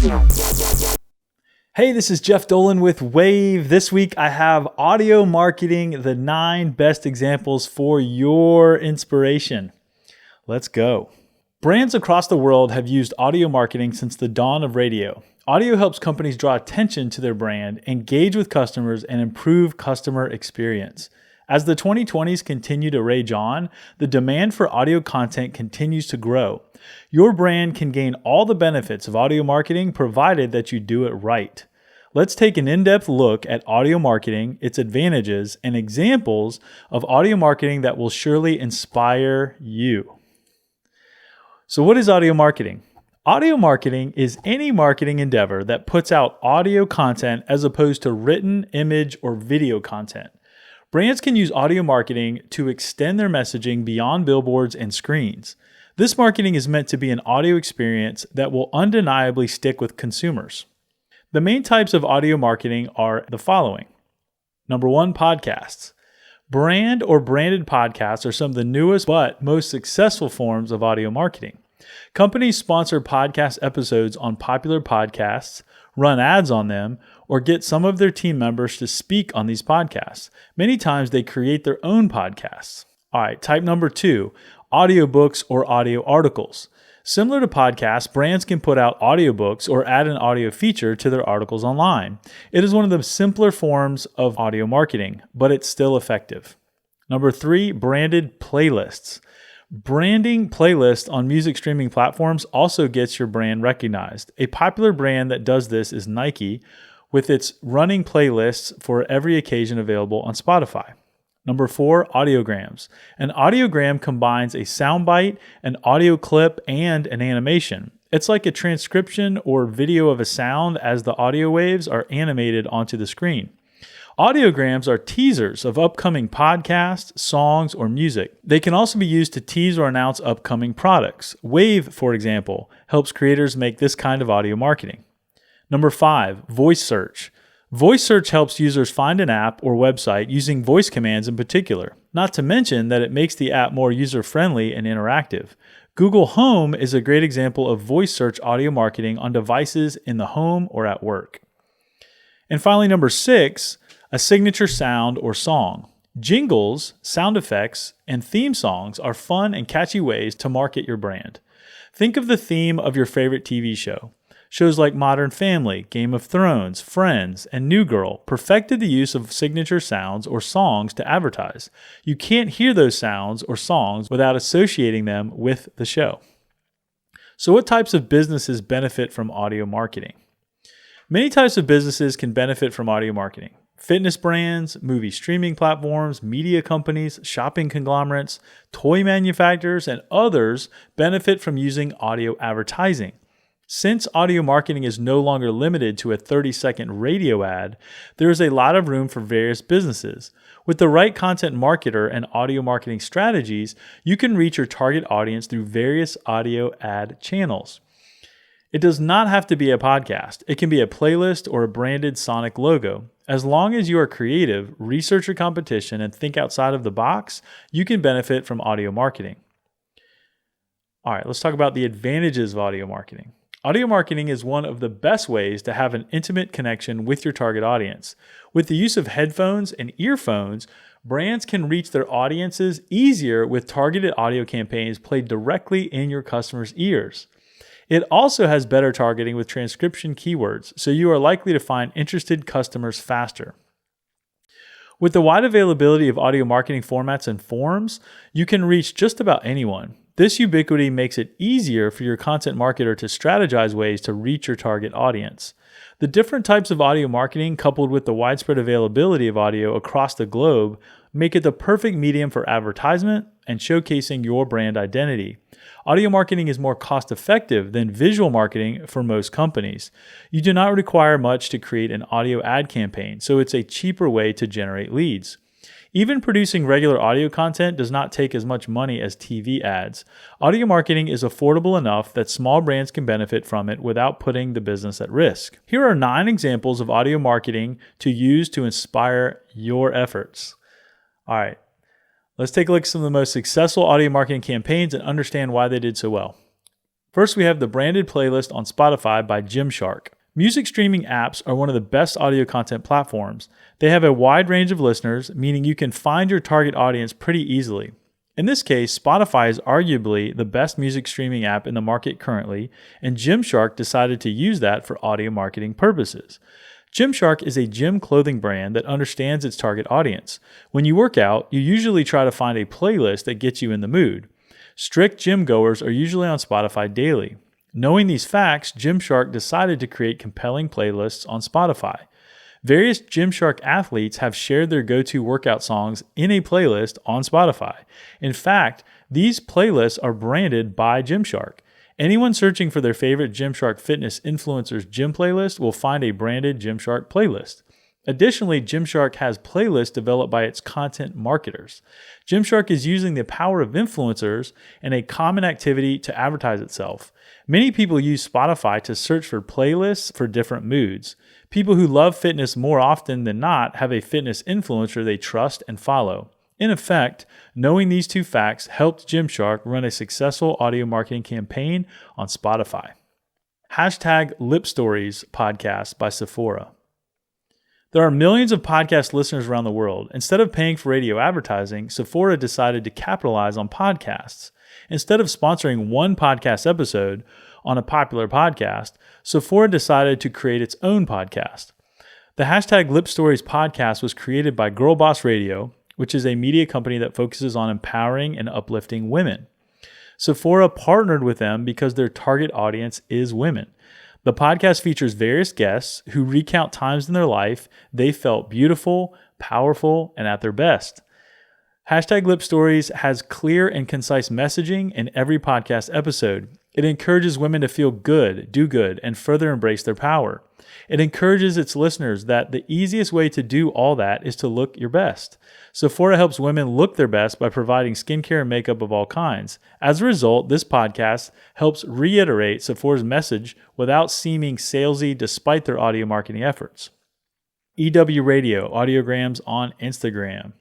Hey, this is Jeff Dolan with Wave. This week I have audio marketing, the 9 best examples for your inspiration. Let's go. Brands across the world have used audio marketing since the dawn of radio. Audio helps companies draw attention to their brand, engage with customers, and improve customer experience. As the 2020s continue to rage on, the demand for audio content continues to grow. Your brand can gain all the benefits of audio marketing provided that you do it right. Let's take an in-depth look at audio marketing, its advantages, and examples of audio marketing that will surely inspire you. So what is audio marketing? Audio marketing is any marketing endeavor that puts out audio content as opposed to written, image, or video content. Brands can use audio marketing to extend their messaging beyond billboards and screens. This marketing is meant to be an audio experience that will undeniably stick with consumers. The main types of audio marketing are the following. Number 1, podcasts. Brand or branded podcasts are some of the newest but most successful forms of audio marketing. Companies sponsor podcast episodes on popular podcasts, run ads on them, or get some of their team members to speak on these podcasts. Many times they create their own podcasts. All right, type number 2, audiobooks or audio articles. Similar to podcasts, brands can put out audiobooks or add an audio feature to their articles online. It is one of the simpler forms of audio marketing, but it's still effective. Number 3, branded playlists. Branding playlists on music streaming platforms also gets your brand recognized. A popular brand that does this is Nike, with its running playlists for every occasion available on Spotify. Number 4, audiograms. An audiogram combines a soundbite, an audio clip, and an animation. It's like a transcription or video of a sound as the audio waves are animated onto the screen. Audiograms are teasers of upcoming podcasts, songs, or music. They can also be used to tease or announce upcoming products. Wave, for example, helps creators make this kind of audio marketing. Number 5, voice search. Voice search helps users find an app or website using voice commands in particular, not to mention that it makes the app more user-friendly and interactive. Google Home is a great example of voice search audio marketing on devices in the home or at work. And finally, number 6, a signature sound or song. Jingles, sound effects, and theme songs are fun and catchy ways to market your brand. Think of the theme of your favorite TV show. Shows like Modern Family, Game of Thrones, Friends, and New Girl perfected the use of signature sounds or songs to advertise. You can't hear those sounds or songs without associating them with the show. So what types of businesses benefit from audio marketing? Many types of businesses can benefit from audio marketing. Fitness brands, movie streaming platforms, media companies, shopping conglomerates, toy manufacturers, and others benefit from using audio advertising. Since audio marketing is no longer limited to a 30-second radio ad, there is a lot of room for various businesses. With the right content marketer and audio marketing strategies, you can reach your target audience through various audio ad channels. It does not have to be a podcast. It can be a playlist or a branded sonic logo. As long as you are creative, research your competition, and think outside of the box, you can benefit from audio marketing. All right, let's talk about the advantages of audio marketing. Audio marketing is one of the best ways to have an intimate connection with your target audience. With the use of headphones and earphones, brands can reach their audiences easier with targeted audio campaigns played directly in your customers' ears. It also has better targeting with transcription keywords, so you are likely to find interested customers faster. With the wide availability of audio marketing formats and forms, you can reach just about anyone. This ubiquity makes it easier for your content marketer to strategize ways to reach your target audience. The different types of audio marketing, coupled with the widespread availability of audio across the globe, make it the perfect medium for advertisement and showcasing your brand identity. Audio marketing is more cost-effective than visual marketing for most companies. You do not require much to create an audio ad campaign, so it's a cheaper way to generate leads. Even producing regular audio content does not take as much money as TV ads. Audio marketing is affordable enough that small brands can benefit from it without putting the business at risk. Here are 9 examples of audio marketing to use to inspire your efforts. All right, let's take a look at some of the most successful audio marketing campaigns and understand why they did so well. First, we have the branded playlist on Spotify by GYMSHARK. Music streaming apps are one of the best audio content platforms. They have a wide range of listeners, meaning you can find your target audience pretty easily. In this case, Spotify is arguably the best music streaming app in the market currently, and GYMSHARK decided to use that for audio marketing purposes. GYMSHARK is a gym clothing brand that understands its target audience. When you work out, you usually try to find a playlist that gets you in the mood. Strict gym goers are usually on Spotify daily. Knowing these facts, GYMSHARK decided to create compelling playlists on Spotify. Various GYMSHARK athletes have shared their go-to workout songs in a playlist on Spotify. In fact, these playlists are branded by GYMSHARK. Anyone searching for their favorite GYMSHARK fitness influencer's gym playlist will find a branded GYMSHARK playlist. Additionally, GYMSHARK has playlists developed by its content marketers. GYMSHARK is using the power of influencers and a common activity to advertise itself. Many people use Spotify to search for playlists for different moods. People who love fitness more often than not have a fitness influencer they trust and follow. In effect, knowing these two facts helped GYMSHARK run a successful audio marketing campaign on Spotify. #Lip Stories podcast by Sephora. There are millions of podcast listeners around the world. Instead of paying for radio advertising, Sephora decided to capitalize on podcasts. Instead of sponsoring one podcast episode on a popular podcast, Sephora decided to create its own podcast. The #Lip Stories podcast was created by Girl Boss Radio, which is a media company that focuses on empowering and uplifting women. Sephora partnered with them because their target audience is women. The podcast features various guests who recount times in their life they felt beautiful, powerful, and at their best. #Lip Stories has clear and concise messaging in every podcast episode. It encourages women to feel good, do good, and further embrace their power. It encourages its listeners that the easiest way to do all that is to look your best. Sephora helps women look their best by providing skincare and makeup of all kinds. As a result, this podcast helps reiterate Sephora's message without seeming salesy despite their audio marketing efforts. EWRADIO, Audiograms on Instagram.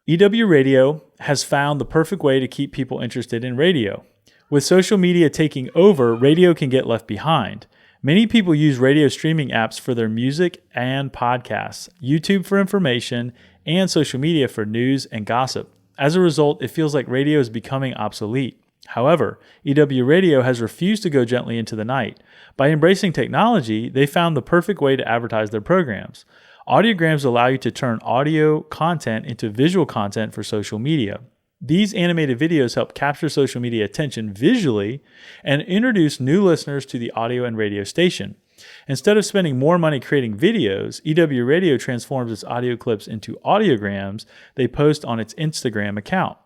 EWRADIO has found the perfect way to keep people interested in radio. With social media taking over, radio can get left behind. Many people use radio streaming apps for their music and podcasts, YouTube for information, and social media for news and gossip. As a result, it feels like radio is becoming obsolete. However, EWRADIO has refused to go gently into the night. By embracing technology, they found the perfect way to advertise their programs. Audiograms allow you to turn audio content into visual content for social media. These animated videos help capture social media attention visually and introduce new listeners to the audio and radio station. Instead of spending more money creating videos, EWRADIO transforms its audio clips into audiograms they post on its Instagram account.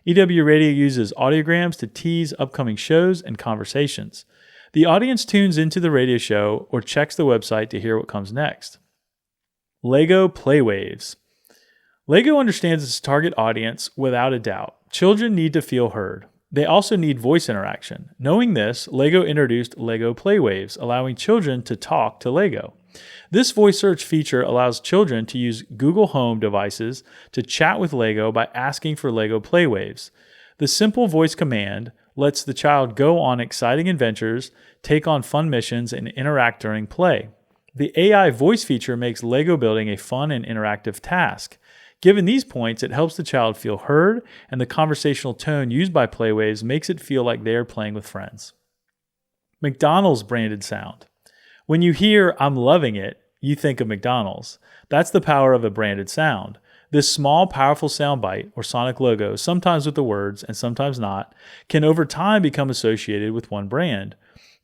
EWRADIO uses audiograms to tease upcoming shows and conversations. The audience tunes into the radio show or checks the website to hear what comes next. Lego PLAYWAVES. Lego understands its target audience without a doubt. Children need to feel heard. They also need voice interaction. Knowing this, Lego introduced Lego PLAYWAVES, allowing children to talk to Lego. This voice search feature allows children to use Google Home devices to chat with Lego by asking for Lego PLAYWAVES. The simple voice command lets the child go on exciting adventures, take on fun missions, and interact during play. The AI voice feature makes Lego building a fun and interactive task. Given these points, it helps the child feel heard, and the conversational tone used by PLAYWAVES makes it feel like they are playing with friends. McDonald's branded sound. When you hear "I'm loving it," you think of McDonald's. That's the power of a branded sound. This small, powerful soundbite, or sonic logo, sometimes with the words and sometimes not, can over time become associated with one brand.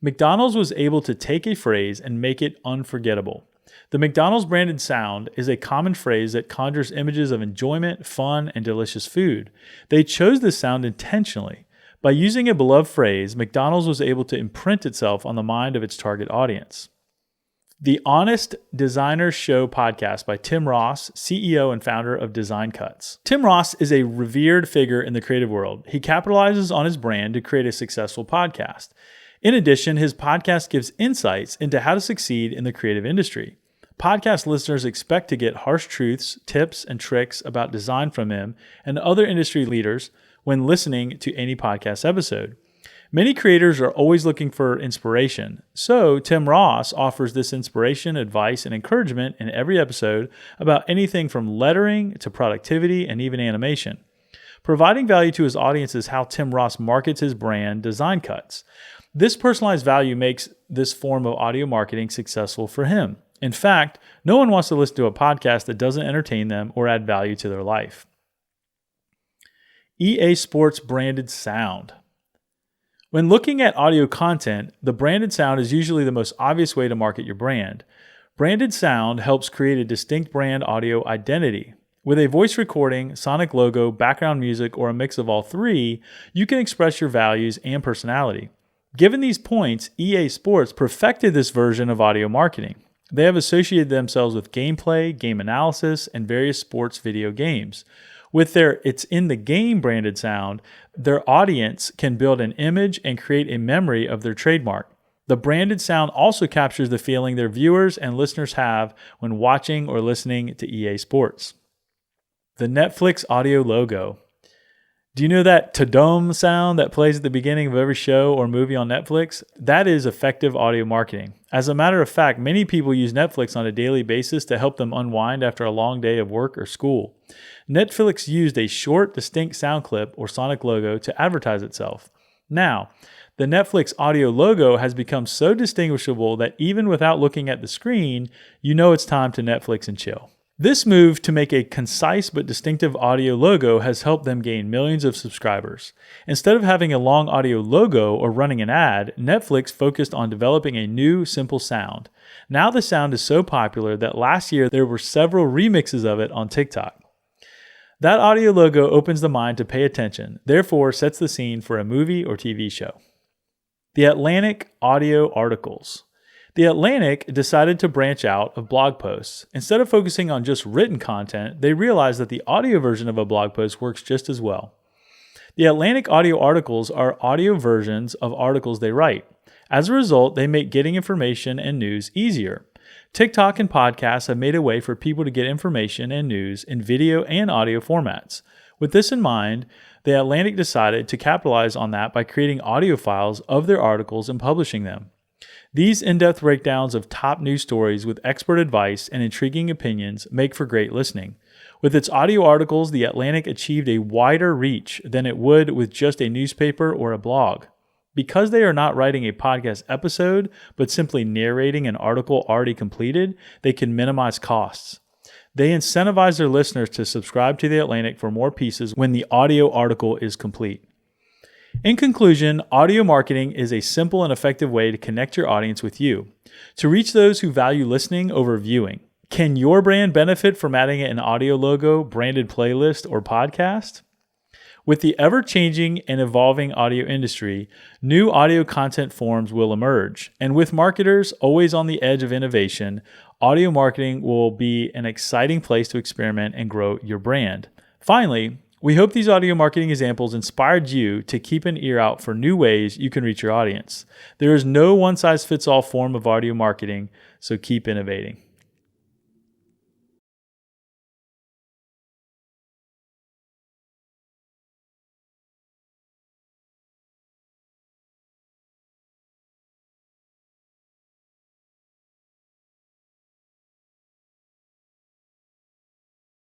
McDonald's was able to take a phrase and make it unforgettable. The McDonald's branded sound is a common phrase that conjures images of enjoyment, fun, and delicious food. They chose this sound intentionally. By using a beloved phrase, McDonald's was able to imprint itself on the mind of its target audience. The Honest Designer Show podcast by Tim Ross, CEO and founder of Design Cuts. Tim Ross is a revered figure in the creative world. He capitalizes on his brand to create a successful podcast. In addition, his podcast gives insights into how to succeed in the creative industry. Podcast listeners expect to get harsh truths, tips, and tricks about design from him and other industry leaders when listening to any podcast episode. Many creators are always looking for inspiration, so Tim Ross offers this inspiration, advice, and encouragement in every episode about anything from lettering to productivity and even animation. Providing value to his audience is how Tim Ross markets his brand, Design Cuts. This personalized value makes this form of audio marketing successful for him. In fact, no one wants to listen to a podcast that doesn't entertain them or add value to their life. EA Sports branded sound. When looking at audio content, the branded sound is usually the most obvious way to market your brand. Branded sound helps create a distinct brand audio identity. With a voice recording, sonic logo, background music, or a mix of all three, you can express your values and personality. Given these points, EA Sports perfected this version of audio marketing. They have associated themselves with gameplay, game analysis, and various sports video games. With their It's in the Game branded sound, their audience can build an image and create a memory of their trademark. The branded sound also captures the feeling their viewers and listeners have when watching or listening to EA Sports. The Netflix audio logo. Do you know that ta-dum sound that plays at the beginning of every show or movie on Netflix? That is effective audio marketing. As a matter of fact, many people use Netflix on a daily basis to help them unwind after a long day of work or school. Netflix used a short, distinct sound clip or sonic logo to advertise itself. Now, the Netflix audio logo has become so distinguishable that even without looking at the screen, you know it's time to Netflix and chill. This move to make a concise but distinctive audio logo has helped them gain millions of subscribers. Instead of having a long audio logo or running an ad, Netflix focused on developing a new, simple sound. Now the sound is so popular that last year there were several remixes of it on TikTok. That audio logo opens the mind to pay attention, therefore sets the scene for a movie or TV show. The Atlantic audio articles. The Atlantic decided to branch out of blog posts. Instead of focusing on just written content, they realized that the audio version of a blog post works just as well. The Atlantic audio articles are audio versions of articles they write. As a result, they make getting information and news easier. TikTok and podcasts have made a way for people to get information and news in video and audio formats. With this in mind, the Atlantic decided to capitalize on that by creating audio files of their articles and publishing them. These in-depth breakdowns of top news stories with expert advice and intriguing opinions make for great listening. With its audio articles, The Atlantic achieved a wider reach than it would with just a newspaper or a blog. Because they are not writing a podcast episode, but simply narrating an article already completed, they can minimize costs. They incentivize their listeners to subscribe to The Atlantic for more pieces when the audio article is complete. In conclusion, audio marketing is a simple and effective way to connect your audience with you, to reach those who value listening over viewing. Can your brand benefit from adding an audio logo, branded playlist, or podcast? With the ever-changing and evolving audio industry, new audio content forms will emerge. And with marketers always on the edge of innovation, audio marketing will be an exciting place to experiment and grow your brand. Finally, we hope these audio marketing examples inspired you to keep an ear out for new ways you can reach your audience. There is no one-size-fits-all form of audio marketing, so keep innovating.